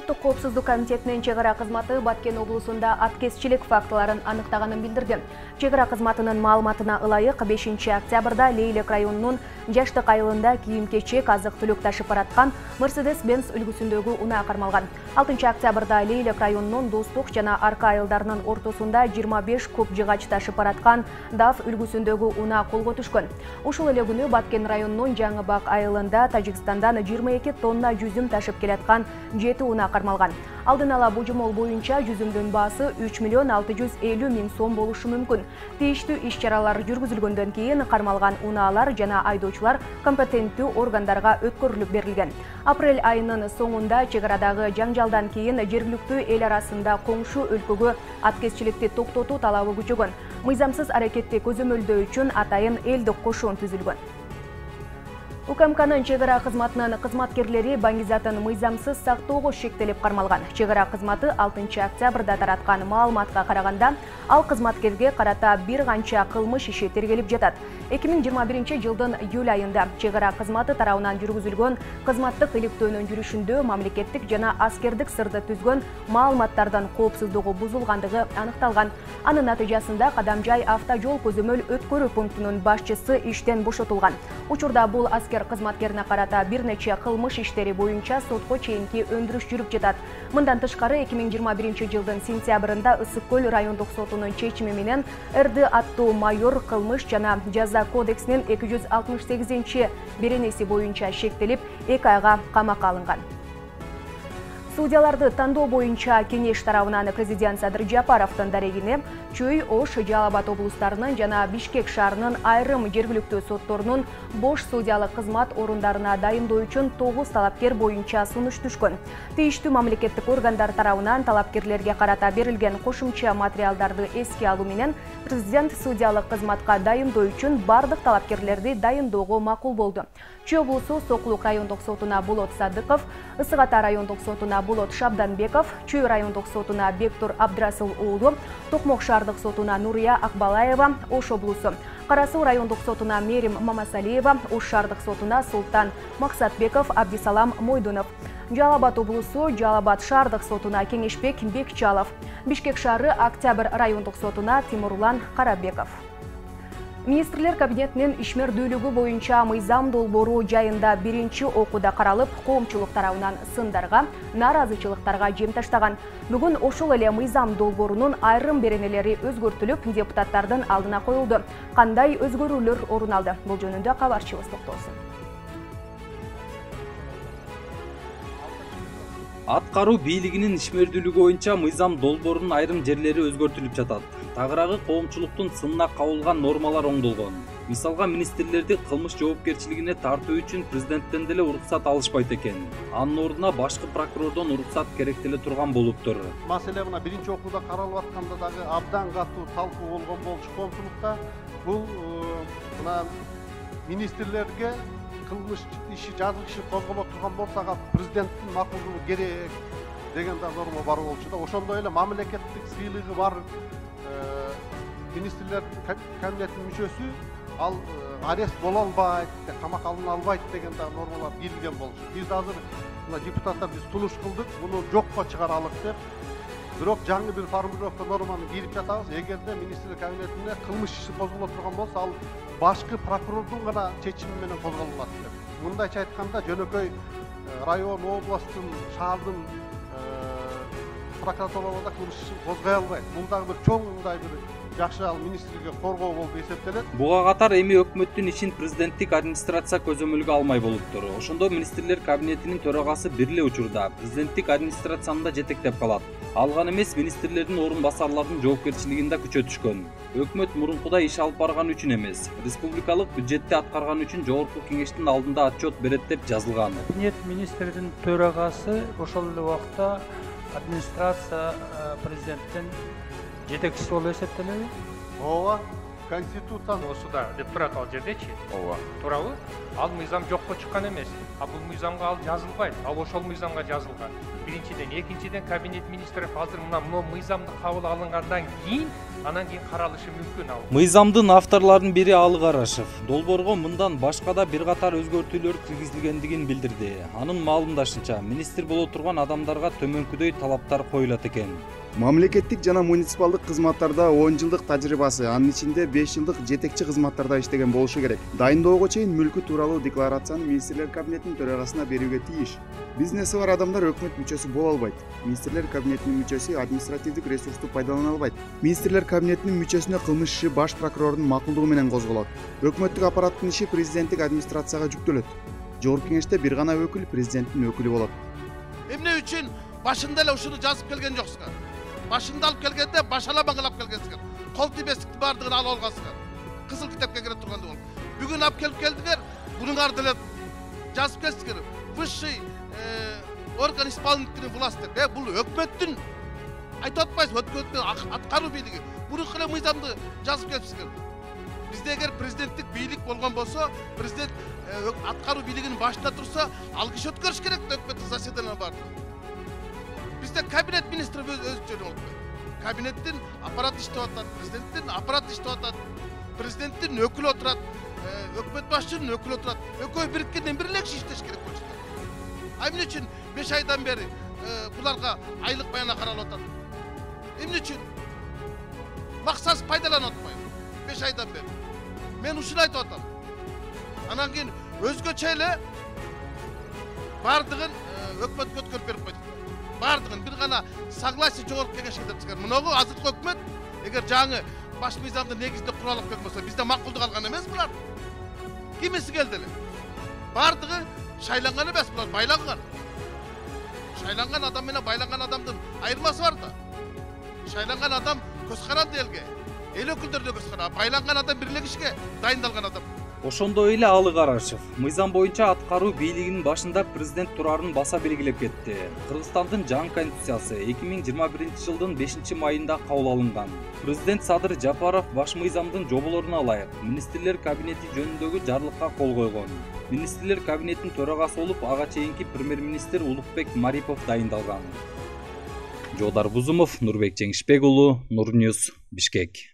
Улуттук коопсуздук комитетинин чек ара кызматы Баткен облусунда аткезчилик фактыларын аныктаганын билдирди. Чек ара кызматынын маалыматына ылайык 5-октябрда Лейлек районунун Жаштык айылында кийим-кечек, азык-түлүк ташып бараткан Mercedes-Benz үлгүсүндөгү унаа кармалган. 6-октябрда Лейлек районунун Достук жана Арка айылдарынын ортосунда 25 куб жыгач ташып бараткан DAF үлгүсүндөгү унаа колго түшкөн. Ушул эле күнү Баткен районунун Жаңы Бак айылында Тажикстандан 22 тонна жүзүм ташып келаткан 7 унаа кармалган. Алдын ала божомол боюнча жүзүмдүн баасы 3 миллион 650 миң сом болушу мүмкүн. Тийиштүү иш-чаралар жүргүзүлгөндөн кийин кармалган унаалар жана айдоочулар компетенттүү органдарга өткөрүлүп берилген. Апрель айынын соңунда чек арадагы жаңжалдан кийин жергиликтүү эл арасында коңшу өлкөгө аткезчиликти токтотуу талабы күчөгөн. Мыйзамсыз аракетти көзөмөлдөө үчүн атайын элдик кошуун түзүлгөн. УКМКнын чек ара кызматынын кызматкерлери баңгизатын мыйзамсыз сактоого шектелип кармалган. Чек ара кызматы 6-октябрда тараткан маалыматка караганда, ал кызматкерге карата бир канча кылмыш иши тергелип жатат. 2021-жылдын июль айында чек ара кызматы тарабынан жүргүзүлгөн кызматтык иликтөөнүн жүрүшүндө мамлекеттик жана аскердик сырды түзгөн маалыматтардын коопсуздугу бузулгандыгы аныкталган. Анын натыйжасында Кадамжай автожол көзөмөл өткөрүү пунктунун башчысы иштен бошотулган. Учурда бул аскер кызматкерине карата бир нече кылмыш иштери боюнча сотко чейинки өндүрүш жүрүп жатат. Мындан тышкары 2021-жылдын сентябрында Ысык көл райондук сотунун чечими менен РД аттуу майор кылмыш жана жаза кодексинин 268-беренеси боюнча шектелип 2 айга камакка алынган. Судьяларды тандоо боюнча кеңеш тарабынан президент Садыр Жапаровдун дарегине Чүй, Ош, Жалал Абад облустарынын жана Бишкек шаарынын айрым жергиликтүү сотторунун бош судьялык кызмат орундарына дайындоо үчүн 9 талапкер боюнча сунуш түшкөн. Тийиштүү мамлекеттик органдар тарабынан талапкерлерге карата берилген кошумча материалдарды эске алуу менен президент судьялык кызматка дайындоо үчүн бардык талапкерлерди дайындоого макул болду. Чүй облусу Сокулук райондук сотуна Болот Садыков, Ысык Ата райондук сотуна Болот Шабданбеков, Чүй райондук сотуна Бектур Абдрасыл уулу, Токмок шаардык сотуна Нурия Акбалаева, Ош облусу, Кара Суу райондук сотуна Мерим Мамасалиева, Ош шаардык сотуна Султан Максатбеков, Абдисалам Мойдунов, Жалал Абад облусу Жалал Абад шаардык сотуна Кеңешбек Бекчалов, Бишкек шаары Октябрь райондук сотуна Тимурлан Карабеков. Министрлер кабинетинин ишмердүүлүгү боюнча мыйзам долбоору жайында биринчи окууда каралып, коомчулук тарабынан сындарга, нааразычылыктарга жем таштаган. Бүгүн ошол эле мыйзам долбоорунун айрым беренелери өзгөртүлүп, депутаттардын алдына коюлду. Кандай өзгөрүүлөр орун алды? Бул жөнүндө кабарчыбыз токтолсун. Аткаруу бийлигинин ишмердүүлүгү боюнча мыйзам долбоорунун айрым жерлери өзгөртүлүп жатат. Тагыраагы коомчулуктун сынына кабылган нормалар оңдолгон. Мисалга, министрлерди кылмыш жоопкерчилигине тартуу үчүн президенттен деле уруксат алышпайт экен. Анын ордуна башкы прокурордон уруксат керектеле турган болуптур. Маселе мына биринчи окууда каралып атканда дагы абдан катуу талкуу болгон болчу коомчулукта. Бул мына министрлерге кылмыш иши, жазык иши козголо турган болсо, ага президенттин макулдугу керек деген да норма бар болчу да. Ошондой эле мамлекеттик сыйлыгы бар министрлер кабинетинин мүчөсү ал арест боло албайт, камакка алына албайт деген да нормалар кирилген болчу. Биз азыр мына депутаттар биз сунуш кылдык, муну жокко чыгаралык деп. Бирок жаңы бир формулировка норманы кирип жатабыз. Эгерде министрлер кабинетинде кылмыш иши козголо турган болсо, ал башкы прокурордун гана чечими менен козголот деп. Мындайча айтканда, жөнөкөй район, областтын, шаардын прокуратураларда кылмыш ишин козгой албайт. Бул дагы бир чоң мындай бир жакшы ал министрге коргоо болуп эсептелет. Буга катар эми өкмөттүн ишин президенттик администрация көзөмөлгө алмай болуптур. Ошондо министрлер кабинетинин төрагасы бир эле учурда президенттик администрацияны да жетектеп калат. Алган эмес, министрлердин орун басарларынын жоопкерчилигин да күчөтүшкөн. Өкмөт мурункудай иш алып барган үчүн эмес, республикалык бюджетти аткарган үчүн жогорку кеңештин алдында отчет берет деп жазылган. Кабинет министрдин төрагасы ошол эле убакта администрация президенттин жетекчиси болуп эсептелеби? Ооба. Конституцияны осуда деп турат ал жердечи. ооба. Туурабы? Ал мыйзам жокко чыккан эмес. А бул мыйзамга ал жазылбайт. Ал ошол мыйзамга жазылган. Биринчиден, экинчиден кабинет министри азыр мына мыйзамды кабыл алынгандан кийин анан кийин каралышы мүмкүн ал. Мыйзамдын авторлорунун бири Алы Карашев долбоорго мындан башка да бир катар өзгөртүүлөр киргизилгендигин билдирди. Анын маалымдашынча, министр боло турган адамдарга төмөнкүдөй талаптар коюлат экен. Мамлекеттик жана муниципалдык кызматтарда 10 жылдык тажрыйбасы, анын ичинде 5 жылдык жетекчи кызматтарда иштеген болушу керек. Дайындоого чейин мүлкү тууралуу декларацияны министрлер кабинетинин төрагасына берүүгө тийиш. Бизнеси бар адамдар өкмөт мүчөсү боло албайт. Министрлер кабинетинин мүчөсү административдик ресурсту пайдалана албайт. Министрлер кабинетинин мүчөсүнө кылмыш иши баш прокурордун макулдугу менен козголот. Өкмөттүк аппараттын иши президенттик администрацияга жүктөлөт. Жогорку кеңеште бир гана өкүл президенттин өкүлү болот. Эмне үчүн башында эле ушуну жазып келген жоксуңар? Башында алып келгенде башаламан алып келгенсиңер. Кол тибестиктин баардыгын алып алгансыңар. Кызыл китепке кире турганда болуп. Бүгүн алып келип келдиңер, буnuңар деле жазып келсиңер. Высший орган исполнительной власти. Бул өкмөттүн айтып атпайсыз, өкмөттүн аткаруу бийлиги. Буну кыле мыйзамды жазып келипсиңер. Бизде эгер президенттик бийлик болгон болсо, президент аткаруу бийлигинин башында турса, ал киши өткөрүш керек өкмөттүк заседание бар. Bizde kabinet ministri özgürlüğü oldu. Kabinetin aparat işte otat, prezidentin aparat işte otat, prezidentin ökül oturat, hükümet başçının ökül oturat. Öküy birikkenden birleşik işleş gerek olacak. Ayın için 5 aydan beri bularga aylık bayana karal otat. Emin için maksas paydalan otmayın. 5 aydan beri. Men uşunu ayta otam. Anan keyin özgöçeyle bardığın hükümet kötkörüp berip koyduk. Bardığın bir gana saglasi jogorку кеңешке деп чыгар. Мынагы азыркы өкмөт эгер жаңы баш мыйзамды негизинде куралып келбесе, бизде макулдук алган эмес булар. Кимиси келди эле? Бардыгы шайланган эмес, булар байланган. Шайланган адам менен байланган адамдын айырмасы бар да. Шайланган адам көз каранды элге. Эл өкүлдөрүнө көз каранды. Байланган адам бирлигишке дайындалган адам. Ошондой эле Алы Карашев мыйзам боюнча аткаруу бийлигинин башында президент турарын баса белгилеп кетти. Кыргызстандын жаңы конституциясы 2021-жылдын 5-майында кабыл алынган. Президент Садыр Жапаров баш мыйзамдын жоболоруна ылайык министрлер кабинети жөнүндөгү жарлыкка кол койгон. Министрлер кабинетинин төрагасы болуп ага чейинки премьер-министр Улукбек Марипов дайындалган. Жодар Бузумов, Нурбек Жеңишбек уулу, Нур Ньюс, Бишкек.